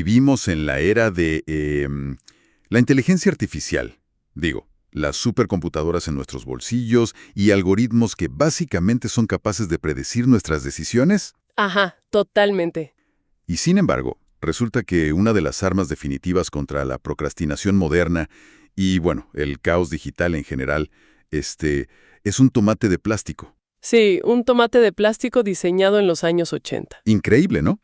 vivimos en la era de la inteligencia artificial. Digo, las supercomputadoras en nuestros bolsillos y algoritmos que básicamente son capaces de predecir nuestras decisiones. Ajá, totalmente. Y sin embargo, resulta que una de las armas definitivas contra la procrastinación moderna y, bueno, el caos digital en general, es un tomate de plástico. Sí, un tomate de plástico diseñado en los años 80. Increíble, ¿no?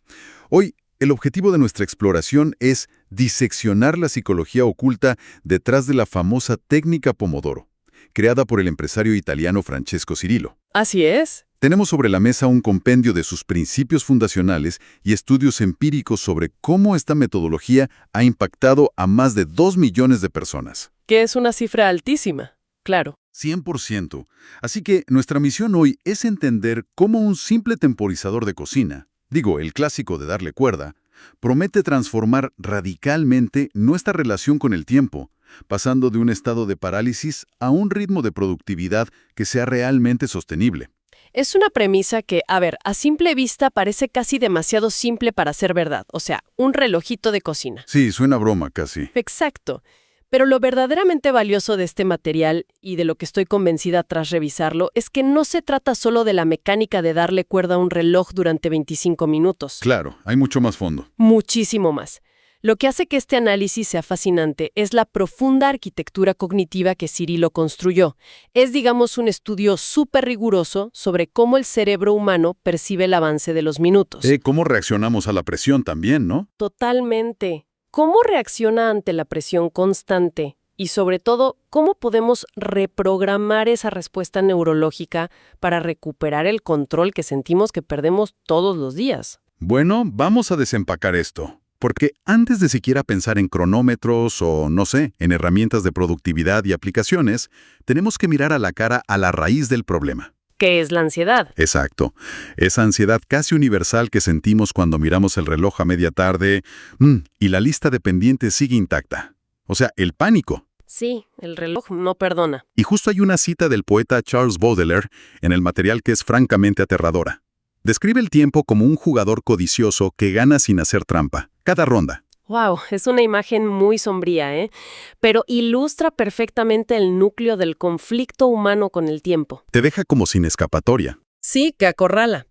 Hoy, el objetivo de nuestra exploración es diseccionar la psicología oculta detrás de la famosa técnica Pomodoro, creada por el empresario italiano Francesco Cirillo. Así es. Tenemos sobre la mesa un compendio de sus principios fundacionales y estudios empíricos sobre cómo esta metodología ha impactado a más de 2 millones de personas. Que es una cifra altísima, claro. 100%. Así que nuestra misión hoy es entender cómo un simple temporizador de cocina, digo, el clásico de darle cuerda, promete transformar radicalmente nuestra relación con el tiempo, pasando de un estado de parálisis a un ritmo de productividad que sea realmente sostenible. Es una premisa que, a simple vista parece casi demasiado simple para ser verdad. O sea, un relojito de cocina. Sí, suena broma casi. Exacto. Pero lo verdaderamente valioso de este material, y de lo que estoy convencida tras revisarlo, es que no se trata solo de la mecánica de darle cuerda a un reloj durante 25 minutos. Claro, hay mucho más fondo. Muchísimo más. Lo que hace que este análisis sea fascinante es la profunda arquitectura cognitiva que Cirillo construyó. Es, digamos, un estudio súper riguroso sobre cómo el cerebro humano percibe el avance de los minutos. ¿Cómo reaccionamos a la presión también, no? Totalmente. ¿Cómo reacciona ante la presión constante? Y sobre todo, ¿cómo podemos reprogramar esa respuesta neurológica para recuperar el control que sentimos que perdemos todos los días? Bueno, vamos a desempacar esto. Porque antes de siquiera pensar en cronómetros o, no sé, en herramientas de productividad y aplicaciones, tenemos que mirar a la cara a la raíz del problema. ¿Qué es la ansiedad? Exacto. Esa ansiedad casi universal que sentimos cuando miramos el reloj a media tarde y la lista de pendientes sigue intacta. O sea, el pánico. Sí, el reloj no perdona. Y justo hay una cita del poeta Charles Baudelaire en el material que es francamente aterradora. Describe el tiempo como un jugador codicioso que gana sin hacer trampa, cada ronda. Wow, es una imagen muy sombría, ¿eh? Pero ilustra perfectamente el núcleo del conflicto humano con el tiempo. Te deja como sin escapatoria. Sí, que acorrala.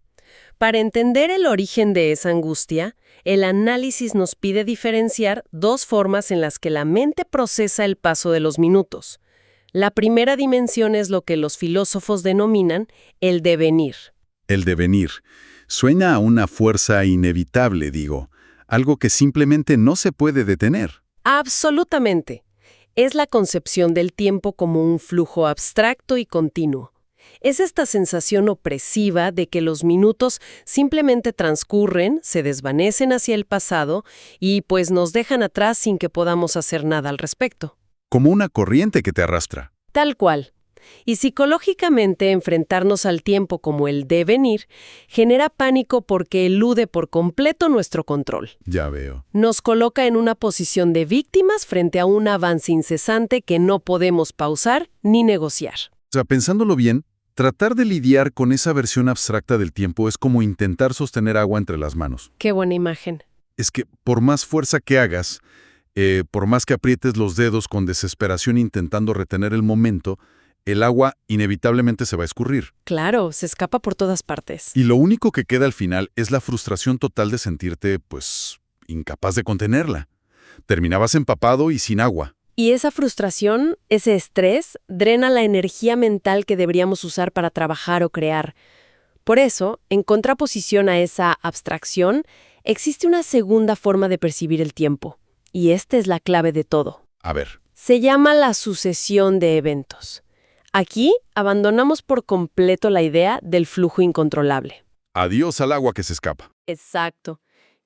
Para entender el origen de esa angustia, el análisis nos pide diferenciar dos formas en las que la mente procesa el paso de los minutos. La primera dimensión es lo que los filósofos denominan el devenir. El devenir. Suena a una fuerza inevitable, digo. Algo que simplemente no se puede detener. Absolutamente. Es la concepción del tiempo como un flujo abstracto y continuo. Es esta sensación opresiva de que los minutos simplemente transcurren, se desvanecen hacia el pasado y pues nos dejan atrás sin que podamos hacer nada al respecto. Como una corriente que te arrastra. Tal cual. Y psicológicamente enfrentarnos al tiempo como el devenir genera pánico porque elude por completo nuestro control. Ya veo. Nos coloca en una posición de víctimas frente a un avance incesante que no podemos pausar ni negociar. O sea, pensándolo bien, tratar de lidiar con esa versión abstracta del tiempo es como intentar sostener agua entre las manos. Qué buena imagen. Es que por más fuerza que hagas, por más que aprietes los dedos con desesperación intentando retener el momento, el agua inevitablemente se va a escurrir. Claro, se escapa por todas partes. Y lo único que queda al final es la frustración total de sentirte, incapaz de contenerla. Terminabas empapado y sin agua. Y esa frustración, ese estrés, drena la energía mental que deberíamos usar para trabajar o crear. Por eso, en contraposición a esa abstracción, existe una segunda forma de percibir el tiempo. Y esta es la clave de todo. A ver. Se llama la sucesión de eventos. Aquí abandonamos por completo la idea del flujo incontrolable. Adiós al agua que se escapa. Exacto.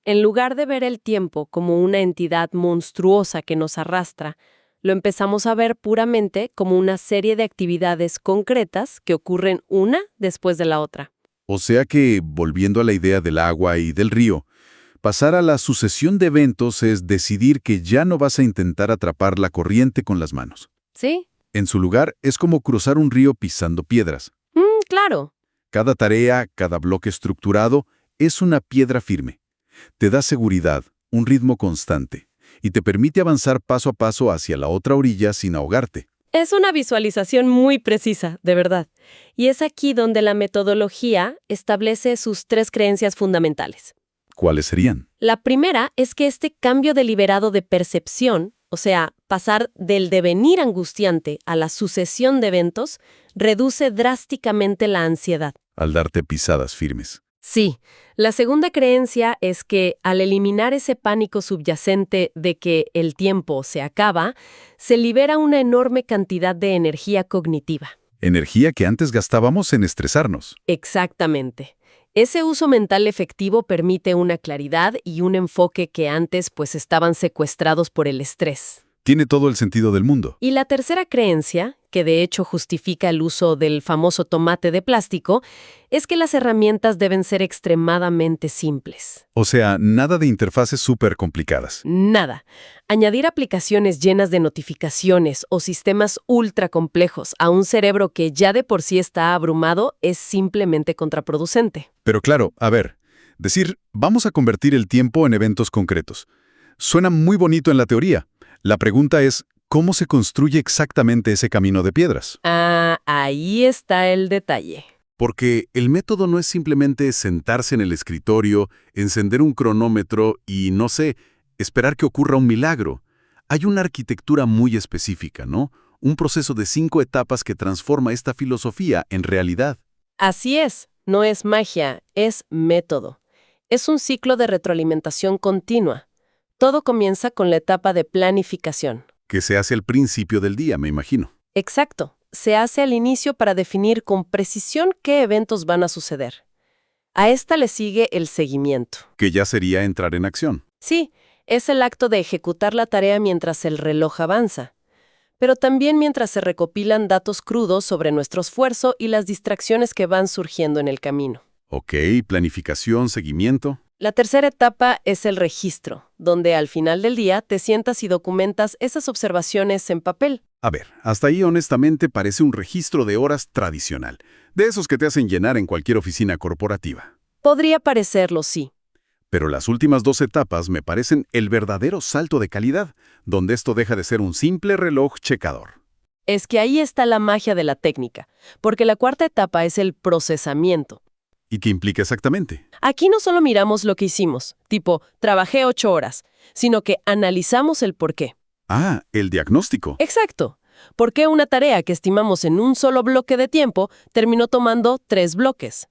En lugar de ver el tiempo como una entidad monstruosa que nos arrastra, lo empezamos a ver puramente como una serie de actividades concretas que ocurren una después de la otra. O sea que, volviendo a la idea del agua y del río, pasar a la sucesión de eventos es decidir que ya no vas a intentar atrapar la corriente con las manos. ¿Sí? En su lugar, es como cruzar un río pisando piedras. Claro. Cada tarea, cada bloque estructurado, es una piedra firme. Te da seguridad, un ritmo constante, y te permite avanzar paso a paso hacia la otra orilla sin ahogarte. Es una visualización muy precisa, de verdad. Y es aquí donde la metodología establece sus 3 creencias fundamentales. ¿Cuáles serían? La primera es que este cambio deliberado de percepción, o sea, pasar del devenir angustiante a la sucesión de eventos, reduce drásticamente la ansiedad. Al darte pisadas firmes. Sí, la segunda creencia es que al eliminar ese pánico subyacente de que el tiempo se acaba, se libera una enorme cantidad de energía cognitiva. Energía que antes gastábamos en estresarnos. Exactamente. Ese uso mental efectivo permite una claridad y un enfoque que antes pues estaban secuestrados por el estrés. Tiene todo el sentido del mundo. Y la tercera creencia, que de hecho justifica el uso del famoso tomate de plástico, es que las herramientas deben ser extremadamente simples. O sea, nada de interfaces súper complicadas. Nada. Añadir aplicaciones llenas de notificaciones o sistemas ultra complejos a un cerebro que ya de por sí está abrumado es simplemente contraproducente. Pero claro, a ver, decir, vamos a convertir el tiempo en eventos concretos. Suena muy bonito en la teoría. La pregunta es, ¿cómo se construye exactamente ese camino de piedras? Ah, ahí está el detalle. Porque el método no es simplemente sentarse en el escritorio, encender un cronómetro y, no sé, esperar que ocurra un milagro. Hay una arquitectura muy específica, ¿no? Un proceso de 5 etapas que transforma esta filosofía en realidad. Así es, no es magia, es método. Es un ciclo de retroalimentación continua. Todo comienza con la etapa de planificación. Que se hace al principio del día, me imagino. Exacto, se hace al inicio para definir con precisión qué eventos van a suceder. A esta le sigue el seguimiento. Que ya sería entrar en acción. Sí, es el acto de ejecutar la tarea mientras el reloj avanza, pero también mientras se recopilan datos crudos sobre nuestro esfuerzo y las distracciones que van surgiendo en el camino. Ok, planificación, seguimiento. La tercera etapa es el registro, donde al final del día te sientas y documentas esas observaciones en papel. A ver, hasta ahí honestamente parece un registro de horas tradicional, de esos que te hacen llenar en cualquier oficina corporativa. Podría parecerlo, sí. Pero las últimas 2 etapas me parecen el verdadero salto de calidad, donde esto deja de ser un simple reloj checador. Es que ahí está la magia de la técnica, porque la cuarta etapa es el procesamiento. ¿Y qué implica exactamente? Aquí no solo miramos lo que hicimos, tipo, trabajé 8 horas, sino que analizamos el por qué. Ah, el diagnóstico. Exacto. ¿Por qué una tarea que estimamos en un solo bloque de tiempo terminó tomando 3 bloques?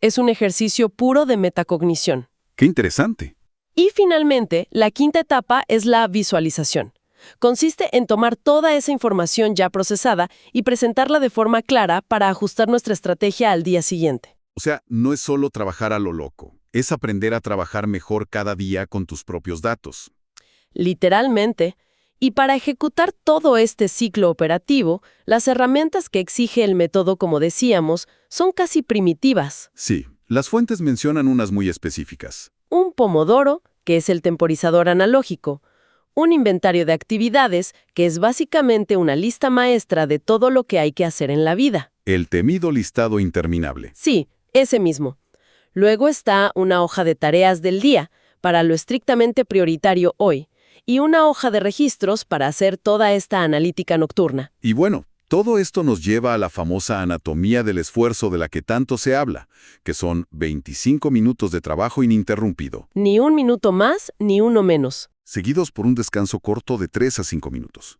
Es un ejercicio puro de metacognición. ¡Qué interesante! Y finalmente, la quinta etapa es la visualización. Consiste en tomar toda esa información ya procesada y presentarla de forma clara para ajustar nuestra estrategia al día siguiente. O sea, no es solo trabajar a lo loco, es aprender a trabajar mejor cada día con tus propios datos. Literalmente. Y para ejecutar todo este ciclo operativo, las herramientas que exige el método, como decíamos, son casi primitivas. Sí, las fuentes mencionan unas muy específicas. Un pomodoro, que es el temporizador analógico. Un inventario de actividades, que es básicamente una lista maestra de todo lo que hay que hacer en la vida. El temido listado interminable. Sí, ese mismo. Luego está una hoja de tareas del día, para lo estrictamente prioritario hoy, y una hoja de registros para hacer toda esta analítica nocturna. Y bueno, todo esto nos lleva a la famosa anatomía del esfuerzo de la que tanto se habla, que son 25 minutos de trabajo ininterrumpido. Ni un minuto más, ni uno menos. Seguidos por un descanso corto de 3 a 5 minutos.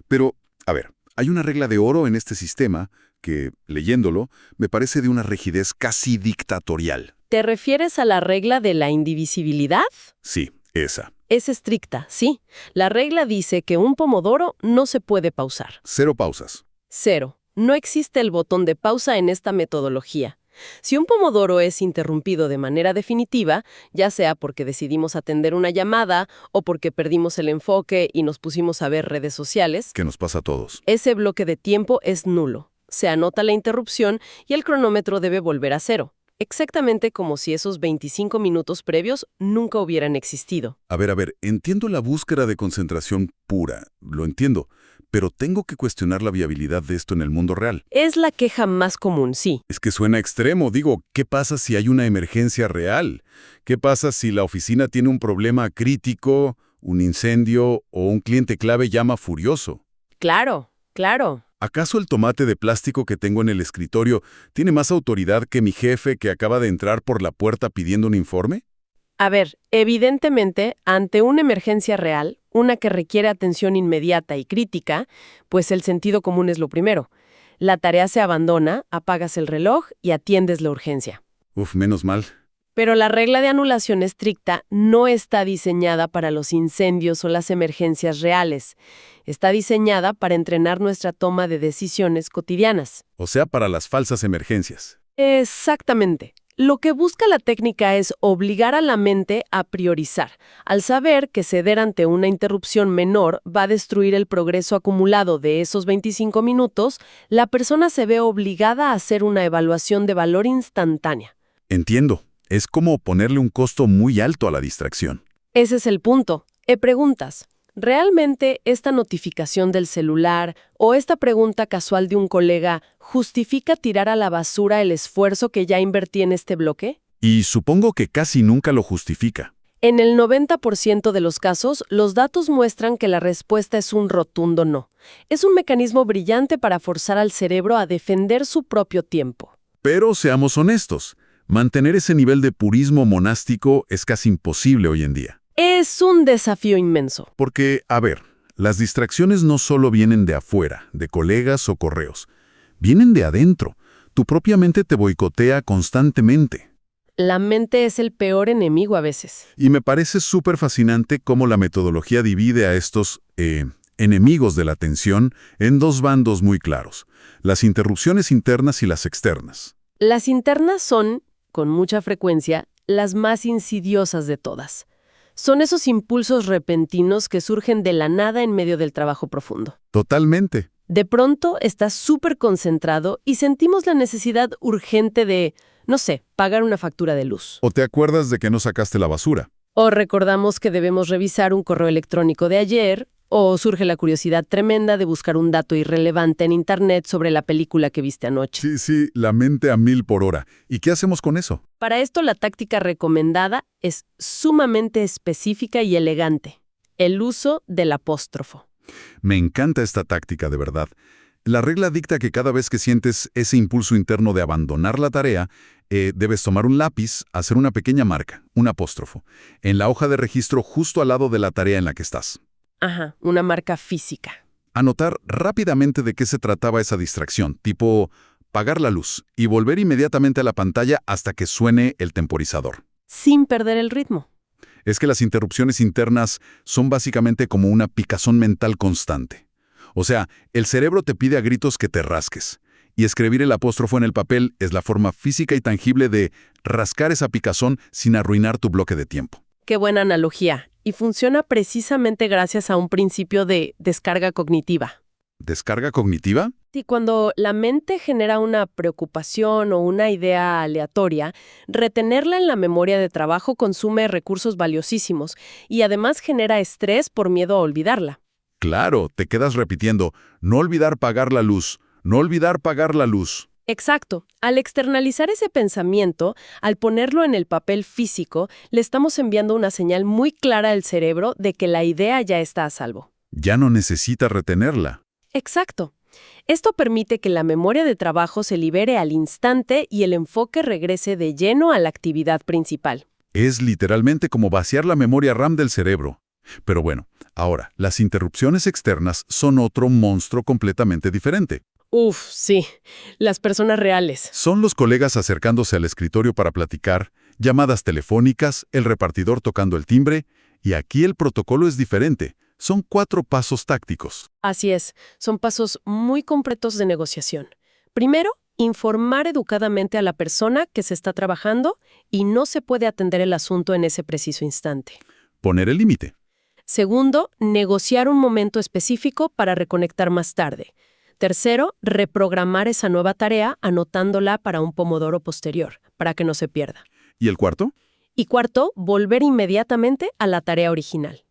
Pero, a ver, hay una regla de oro en este sistema que, leyéndolo, me parece de una rigidez casi dictatorial. ¿Te refieres a la regla de la indivisibilidad? Sí, esa. Es estricta, sí. La regla dice que un pomodoro no se puede pausar. 0 pausas. 0. No existe el botón de pausa en esta metodología. Si un pomodoro es interrumpido de manera definitiva, ya sea porque decidimos atender una llamada o porque perdimos el enfoque y nos pusimos a ver redes sociales, Que nos pasa a todos. ese bloque de tiempo es nulo. Se anota la interrupción y el cronómetro debe volver a 0. Exactamente como si esos 25 minutos previos nunca hubieran existido. A ver, entiendo la búsqueda de concentración pura, lo entiendo, pero tengo que cuestionar la viabilidad de esto en el mundo real. Es la queja más común, sí. Es que suena extremo. Digo, ¿qué pasa si hay una emergencia real? ¿Qué pasa si la oficina tiene un problema crítico, un incendio o un cliente clave llama furioso? Claro, claro. ¿Acaso el tomate de plástico que tengo en el escritorio tiene más autoridad que mi jefe que acaba de entrar por la puerta pidiendo un informe? A ver, evidentemente, ante una emergencia real, una que requiere atención inmediata y crítica, pues el sentido común es lo primero. La tarea se abandona, apagas el reloj y atiendes la urgencia. Uf, menos mal. Pero la regla de anulación estricta no está diseñada para los incendios o las emergencias reales. Está diseñada para entrenar nuestra toma de decisiones cotidianas. O sea, para las falsas emergencias. Exactamente. Lo que busca la técnica es obligar a la mente a priorizar, al saber que ceder ante una interrupción menor va a destruir el progreso acumulado de esos 25 minutos, la persona se ve obligada a hacer una evaluación de valor instantánea. Entiendo. Es como ponerle un costo muy alto a la distracción. Ese es el punto. Preguntas. ¿Realmente esta notificación del celular o esta pregunta casual de un colega justifica tirar a la basura el esfuerzo que ya invertí en este bloque? Y supongo que casi nunca lo justifica. En el 90% de los casos, los datos muestran que la respuesta es un rotundo no. Es un mecanismo brillante para forzar al cerebro a defender su propio tiempo. Pero seamos honestos, mantener ese nivel de purismo monástico es casi imposible hoy en día. Es un desafío inmenso. Porque, a ver, las distracciones no solo vienen de afuera, de colegas o correos. Vienen de adentro. Tu propia mente te boicotea constantemente. La mente es el peor enemigo a veces. Y me parece súper fascinante cómo la metodología divide a estos enemigos de la atención en dos bandos muy claros: las interrupciones internas y las externas. Las internas son, con mucha frecuencia, las más insidiosas de todas. Son esos impulsos repentinos que surgen de la nada en medio del trabajo profundo. Totalmente. De pronto estás súper concentrado y sentimos la necesidad urgente de, no sé, pagar una factura de luz. ¿O te acuerdas de que no sacaste la basura? O recordamos que debemos revisar un correo electrónico de ayer, o surge la curiosidad tremenda de buscar un dato irrelevante en Internet sobre la película que viste anoche. Sí, la mente a 1000 por hora. ¿Y qué hacemos con eso? Para esto, la táctica recomendada es sumamente específica y elegante: el uso del apóstrofo. Me encanta esta táctica, de verdad. La regla dicta que cada vez que sientes ese impulso interno de abandonar la tarea, debes tomar un lápiz, hacer una pequeña marca, un apóstrofo, en la hoja de registro justo al lado de la tarea en la que estás. Ajá, una marca física. Anotar rápidamente de qué se trataba esa distracción, tipo apagar la luz y volver inmediatamente a la pantalla hasta que suene el temporizador. Sin perder el ritmo. Es que las interrupciones internas son básicamente como una picazón mental constante. O sea, el cerebro te pide a gritos que te rasques. Y escribir el apóstrofo en el papel es la forma física y tangible de rascar esa picazón sin arruinar tu bloque de tiempo. Qué buena analogía. Y funciona precisamente gracias a un principio de descarga cognitiva. ¿Descarga cognitiva? Sí, cuando la mente genera una preocupación o una idea aleatoria, retenerla en la memoria de trabajo consume recursos valiosísimos y además genera estrés por miedo a olvidarla. Claro, te quedas repitiendo, no olvidar pagar la luz, no olvidar pagar la luz. Exacto. Al externalizar ese pensamiento, al ponerlo en el papel físico, le estamos enviando una señal muy clara al cerebro de que la idea ya está a salvo. Ya no necesita retenerla. Exacto. Esto permite que la memoria de trabajo se libere al instante y el enfoque regrese de lleno a la actividad principal. Es literalmente como vaciar la memoria RAM del cerebro. Pero bueno, ahora, las interrupciones externas son otro monstruo completamente diferente. Uf, sí. Las personas reales. Son los colegas acercándose al escritorio para platicar, llamadas telefónicas, el repartidor tocando el timbre, y aquí el protocolo es diferente. Son 4 pasos tácticos. Así es. Son pasos muy concretos de negociación. Primero, informar educadamente a la persona que se está trabajando y no se puede atender el asunto en ese preciso instante. Poner el límite. Segundo, negociar un momento específico para reconectar más tarde. Tercero, reprogramar esa nueva tarea anotándola para un pomodoro posterior, para que no se pierda. ¿Y el cuarto? Y cuarto, volver inmediatamente a la tarea original.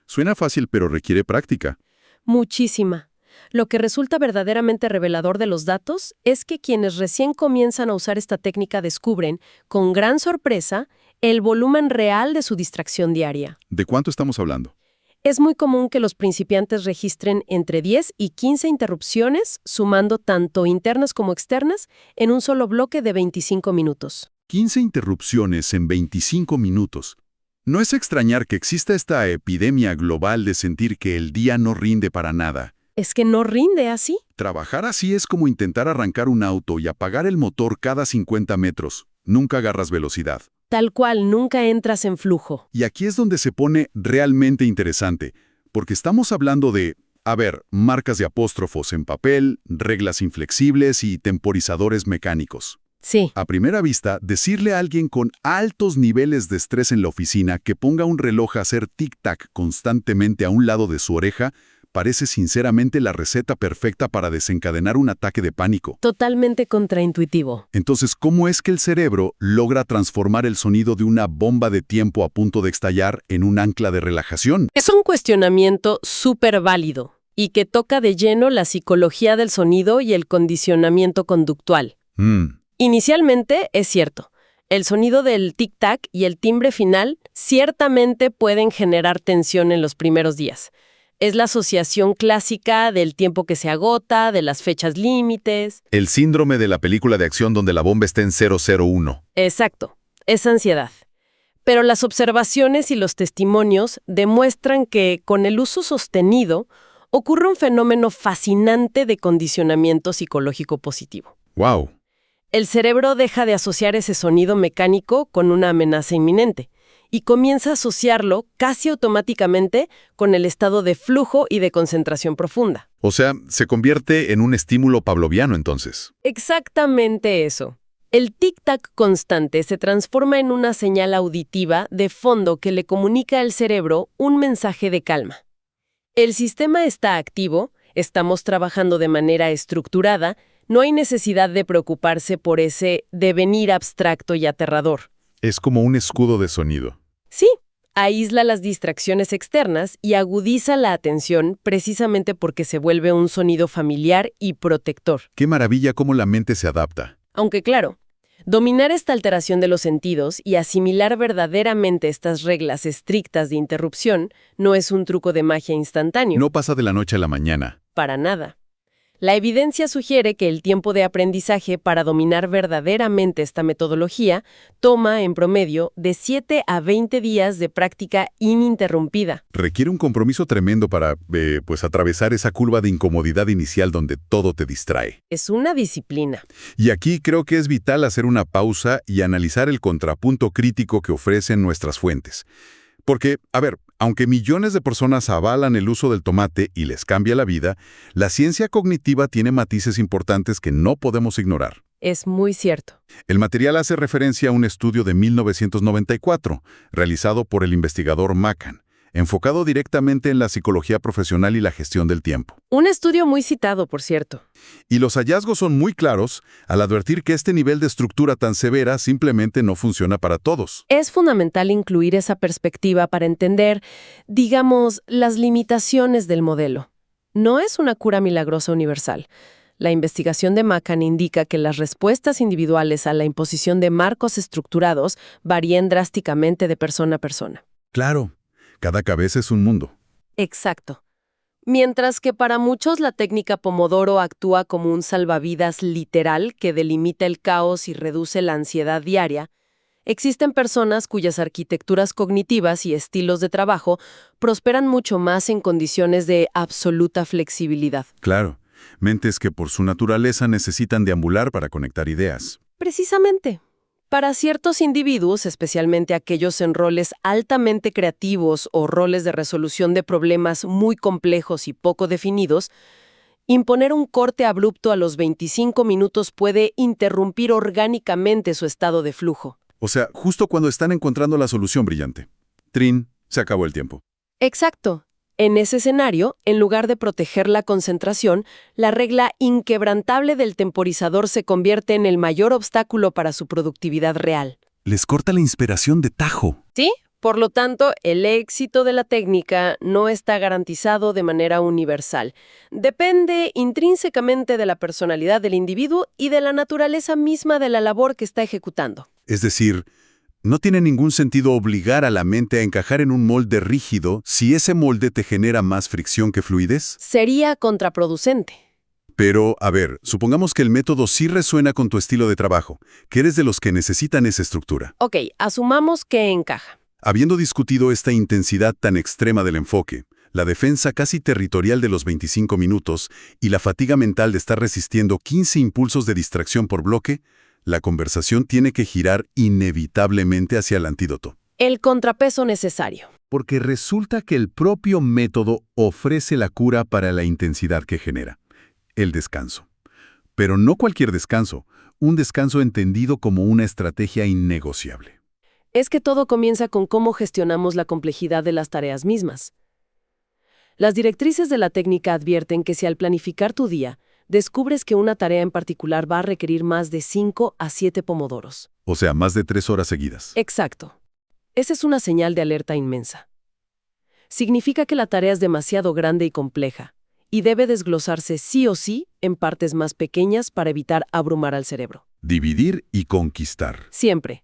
Suena fácil, pero requiere práctica. Muchísima. Lo que resulta verdaderamente revelador de los datos es que quienes recién comienzan a usar esta técnica descubren, con gran sorpresa, el volumen real de su distracción diaria. ¿De cuánto estamos hablando? Es muy común que los principiantes registren entre 10 y 15 interrupciones, sumando tanto internas como externas, en un solo bloque de 25 minutos. 15 interrupciones en 25 minutos. No es extrañar que exista esta epidemia global de sentir que el día no rinde para nada. ¿Es que no rinde así? Trabajar así es como intentar arrancar un auto y apagar el motor cada 50 metros. Nunca agarras velocidad. Tal cual, nunca entras en flujo. Y aquí es donde se pone realmente interesante, porque estamos hablando de, marcas de apóstrofos en papel, reglas inflexibles y temporizadores mecánicos. Sí. A primera vista, decirle a alguien con altos niveles de estrés en la oficina que ponga un reloj a hacer tic-tac constantemente a un lado de su oreja parece sinceramente la receta perfecta para desencadenar un ataque de pánico. Totalmente contraintuitivo. Entonces, ¿cómo es que el cerebro logra transformar el sonido de una bomba de tiempo a punto de estallar en un ancla de relajación? Es un cuestionamiento súper válido y que toca de lleno la psicología del sonido y el condicionamiento conductual. Inicialmente, es cierto, el sonido del tic-tac y el timbre final ciertamente pueden generar tensión en los primeros días. Es la asociación clásica del tiempo que se agota, de las fechas límites. El síndrome de la película de acción donde la bomba está en 001. Exacto, es ansiedad. Pero las observaciones y los testimonios demuestran que, con el uso sostenido, ocurre un fenómeno fascinante de condicionamiento psicológico positivo. ¡Wow! El cerebro deja de asociar ese sonido mecánico con una amenaza inminente y comienza a asociarlo casi automáticamente con el estado de flujo y de concentración profunda. O sea, se convierte en un estímulo pavloviano entonces. Exactamente eso. El tic-tac constante se transforma en una señal auditiva de fondo que le comunica al cerebro un mensaje de calma. El sistema está activo, estamos trabajando de manera estructurada, no hay necesidad de preocuparse por ese devenir abstracto y aterrador. Es como un escudo de sonido. Sí, aísla las distracciones externas y agudiza la atención precisamente porque se vuelve un sonido familiar y protector. ¡Qué maravilla cómo la mente se adapta! Aunque claro, dominar esta alteración de los sentidos y asimilar verdaderamente estas reglas estrictas de interrupción no es un truco de magia instantáneo. No pasa de la noche a la mañana. Para nada. La evidencia sugiere que el tiempo de aprendizaje para dominar verdaderamente esta metodología toma, en promedio, de 7 a 20 días de práctica ininterrumpida. Requiere un compromiso tremendo para, atravesar esa curva de incomodidad inicial donde todo te distrae. Es una disciplina. Y aquí creo que es vital hacer una pausa y analizar el contrapunto crítico que ofrecen nuestras fuentes. Porque, aunque millones de personas avalan el uso del tomate y les cambia la vida, la ciencia cognitiva tiene matices importantes que no podemos ignorar. Es muy cierto. El material hace referencia a un estudio de 1994, realizado por el investigador Macan, enfocado directamente en la psicología profesional y la gestión del tiempo. Un estudio muy citado, por cierto. Y los hallazgos son muy claros al advertir que este nivel de estructura tan severa simplemente no funciona para todos. Es fundamental incluir esa perspectiva para entender, digamos, las limitaciones del modelo. No es una cura milagrosa universal. La investigación de Macan indica que las respuestas individuales a la imposición de marcos estructurados varían drásticamente de persona a persona. Claro, cada cabeza es un mundo. Exacto. Mientras que para muchos la técnica Pomodoro actúa como un salvavidas literal que delimita el caos y reduce la ansiedad diaria, existen personas cuyas arquitecturas cognitivas y estilos de trabajo prosperan mucho más en condiciones de absoluta flexibilidad. Claro, mentes que por su naturaleza necesitan deambular para conectar ideas. Precisamente. Para ciertos individuos, especialmente aquellos en roles altamente creativos o roles de resolución de problemas muy complejos y poco definidos, imponer un corte abrupto a los 25 minutos puede interrumpir orgánicamente su estado de flujo. O sea, justo cuando están encontrando la solución brillante. Trin, se acabó el tiempo. Exacto. En ese escenario, en lugar de proteger la concentración, la regla inquebrantable del temporizador se convierte en el mayor obstáculo para su productividad real. Les corta la inspiración de tajo. ¿Sí? Por lo tanto, el éxito de la técnica no está garantizado de manera universal. Depende intrínsecamente de la personalidad del individuo y de la naturaleza misma de la labor que está ejecutando. Es decir, no tiene ningún sentido obligar a la mente a encajar en un molde rígido si ese molde te genera más fricción que fluidez. Sería contraproducente. Pero, a ver, supongamos que el método sí resuena con tu estilo de trabajo, que eres de los que necesitan esa estructura. Ok, asumamos que encaja. Habiendo discutido esta intensidad tan extrema del enfoque, la defensa casi territorial de los 25 minutos y la fatiga mental de estar resistiendo 15 impulsos de distracción por bloque, la conversación tiene que girar inevitablemente hacia el antídoto. El contrapeso necesario. Porque resulta que el propio método ofrece la cura para la intensidad que genera, el descanso. Pero no cualquier descanso, un descanso entendido como una estrategia innegociable. Es que todo comienza con cómo gestionamos la complejidad de las tareas mismas. Las directrices de la técnica advierten que si al planificar tu día, descubres que una tarea en particular va a requerir más de 5 a 7 pomodoros. O sea, más de 3 horas seguidas. Exacto. Esa es una señal de alerta inmensa. Significa que la tarea es demasiado grande y compleja, y debe desglosarse sí o sí en partes más pequeñas para evitar abrumar al cerebro. Dividir y conquistar. Siempre.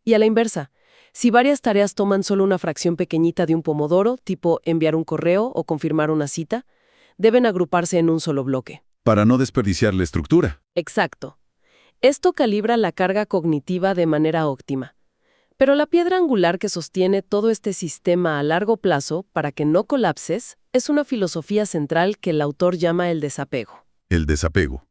Y a la inversa, si varias tareas toman solo una fracción pequeñita de un pomodoro, tipo enviar un correo o confirmar una cita, deben agruparse en un solo bloque. Para no desperdiciar la estructura. Exacto. Esto calibra la carga cognitiva de manera óptima. Pero la piedra angular que sostiene todo este sistema a largo plazo para que no colapses es una filosofía central que el autor llama el desapego. El desapego.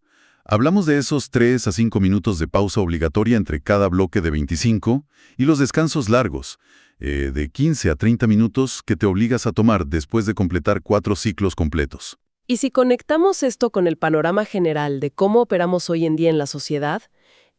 Hablamos de esos 3 a 5 minutos de pausa obligatoria entre cada bloque de 25 y los descansos largos, de 15 a 30 minutos que te obligas a tomar después de completar 4 ciclos completos. Y si conectamos esto con el panorama general de cómo operamos hoy en día en la sociedad,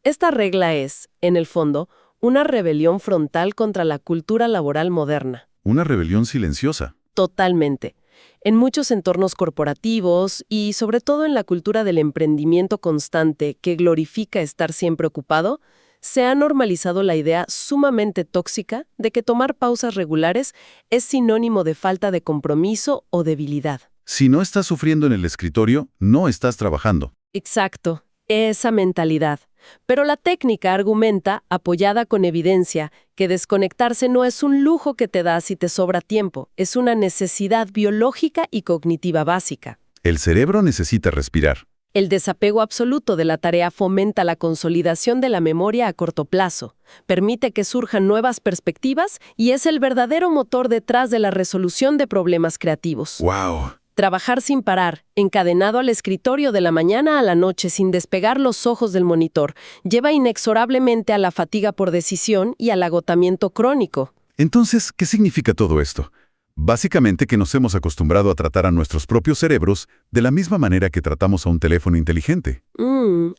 esta regla es, en el fondo, una rebelión frontal contra la cultura laboral moderna. Una rebelión silenciosa. Totalmente. En muchos entornos corporativos y sobre todo en la cultura del emprendimiento constante que glorifica estar siempre ocupado, se ha normalizado la idea sumamente tóxica de que tomar pausas regulares es sinónimo de falta de compromiso o debilidad. Si no estás sufriendo en el escritorio, no estás trabajando. Exacto, esa mentalidad. Pero la técnica argumenta, apoyada con evidencia, que desconectarse no es un lujo que te da si te sobra tiempo, es una necesidad biológica y cognitiva básica. El cerebro necesita respirar. El desapego absoluto de la tarea fomenta la consolidación de la memoria a corto plazo, permite que surjan nuevas perspectivas y es el verdadero motor detrás de la resolución de problemas creativos. ¡Wow! Trabajar sin parar, encadenado al escritorio de la mañana a la noche sin despegar los ojos del monitor, lleva inexorablemente a la fatiga por decisión y al agotamiento crónico. Entonces, ¿qué significa todo esto? Básicamente que nos hemos acostumbrado a tratar a nuestros propios cerebros de la misma manera que tratamos a un teléfono inteligente.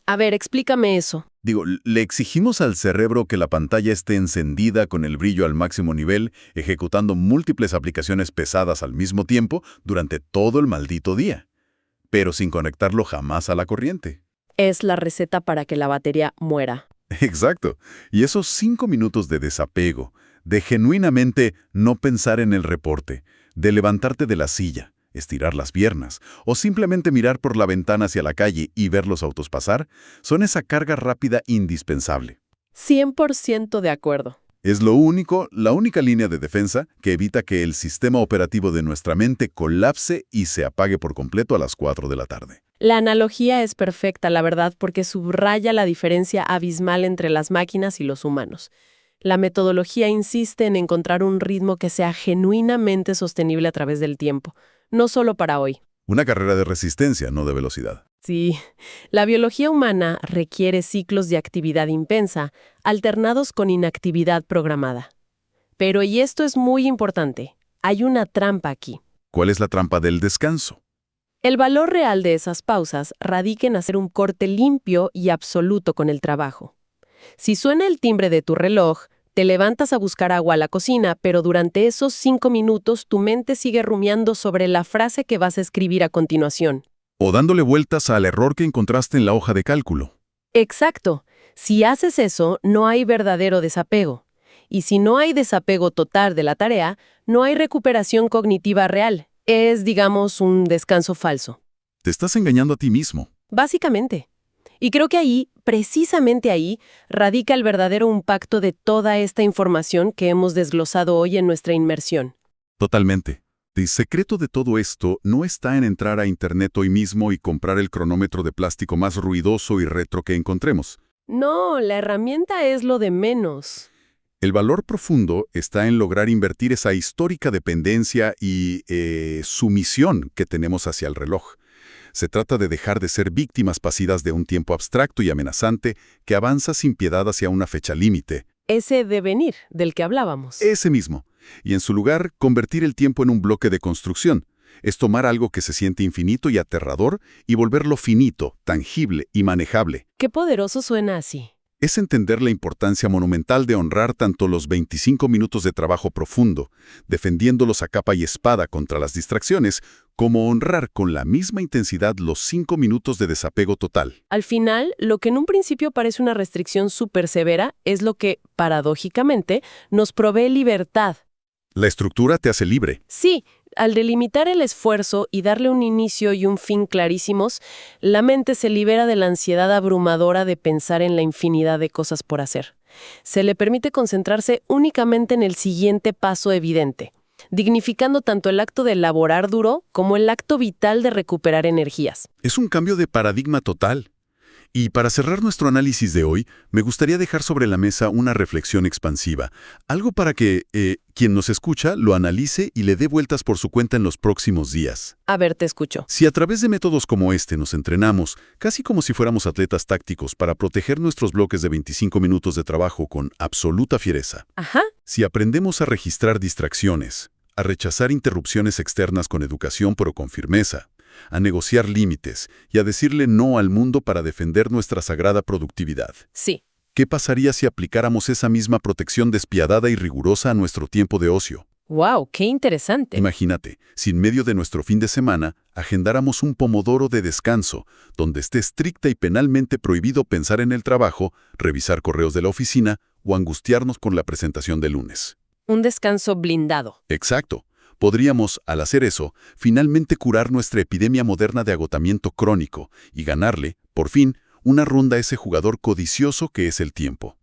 A ver, explícame eso. Digo, le exigimos al cerebro que la pantalla esté encendida con el brillo al máximo nivel, ejecutando múltiples aplicaciones pesadas al mismo tiempo durante todo el maldito día, pero sin conectarlo jamás a la corriente. Es la receta para que la batería muera. Exacto. Y esos 5 minutos de desapego, de genuinamente no pensar en el reporte, de levantarte de la silla, estirar las piernas o simplemente mirar por la ventana hacia la calle y ver los autos pasar, son esa carga rápida indispensable. 100% de acuerdo. Es la única línea de defensa que evita que el sistema operativo de nuestra mente colapse y se apague por completo a las 4 de la tarde. La analogía es perfecta, la verdad, porque subraya la diferencia abismal entre las máquinas y los humanos. La metodología insiste en encontrar un ritmo que sea genuinamente sostenible a través del tiempo, no solo para hoy. Una carrera de resistencia, no de velocidad. Sí, la biología humana requiere ciclos de actividad intensa, alternados con inactividad programada. Pero, y esto es muy importante, hay una trampa aquí. ¿Cuál es la trampa del descanso? El valor real de esas pausas radica en hacer un corte limpio y absoluto con el trabajo. Si suena el timbre de tu reloj, te levantas a buscar agua a la cocina, pero durante esos 5 minutos tu mente sigue rumiando sobre la frase que vas a escribir a continuación. O dándole vueltas al error que encontraste en la hoja de cálculo. Exacto. Si haces eso, no hay verdadero desapego. Y si no hay desapego total de la tarea, no hay recuperación cognitiva real. Es, digamos, un descanso falso. Te estás engañando a ti mismo. Básicamente. Y creo que ahí, precisamente ahí, radica el verdadero impacto de toda esta información que hemos desglosado hoy en nuestra inmersión. Totalmente. El secreto de todo esto no está en entrar a Internet hoy mismo y comprar el cronómetro de plástico más ruidoso y retro que encontremos. No, la herramienta es lo de menos. El valor profundo está en lograr invertir esa histórica dependencia y sumisión que tenemos hacia el reloj. Se trata de dejar de ser víctimas pasivas de un tiempo abstracto y amenazante que avanza sin piedad hacia una fecha límite. Ese devenir del que hablábamos. Ese mismo. Y en su lugar, convertir el tiempo en un bloque de construcción. Es tomar algo que se siente infinito y aterrador y volverlo finito, tangible y manejable. Qué poderoso suena así. Es entender la importancia monumental de honrar tanto los 25 minutos de trabajo profundo, defendiéndolos a capa y espada contra las distracciones, como honrar con la misma intensidad los 5 minutos de desapego total. Al final, lo que en un principio parece una restricción súper severa es lo que, paradójicamente, nos provee libertad. La estructura te hace libre. Sí, al delimitar el esfuerzo y darle un inicio y un fin clarísimos, la mente se libera de la ansiedad abrumadora de pensar en la infinidad de cosas por hacer. Se le permite concentrarse únicamente en el siguiente paso evidente, dignificando tanto el acto de laborar duro como el acto vital de recuperar energías. Es un cambio de paradigma total. Y para cerrar nuestro análisis de hoy, me gustaría dejar sobre la mesa una reflexión expansiva, algo para que quien nos escucha lo analice y le dé vueltas por su cuenta en los próximos días. A ver, te escucho. Si a través de métodos como este nos entrenamos, casi como si fuéramos atletas tácticos para proteger nuestros bloques de 25 minutos de trabajo con absoluta fiereza, Ajá. si aprendemos a registrar distracciones, a rechazar interrupciones externas con educación pero con firmeza, a negociar límites y a decirle no al mundo para defender nuestra sagrada productividad. Sí. ¿Qué pasaría si aplicáramos esa misma protección despiadada y rigurosa a nuestro tiempo de ocio? ¡Wow! ¡Qué interesante! Imagínate, si en medio de nuestro fin de semana agendáramos un pomodoro de descanso, donde esté estricta y penalmente prohibido pensar en el trabajo, revisar correos de la oficina o angustiarnos con la presentación de lunes. Un descanso blindado. Exacto. Podríamos, al hacer eso, finalmente curar nuestra epidemia moderna de agotamiento crónico y ganarle, por fin, una ronda a ese jugador codicioso que es el tiempo.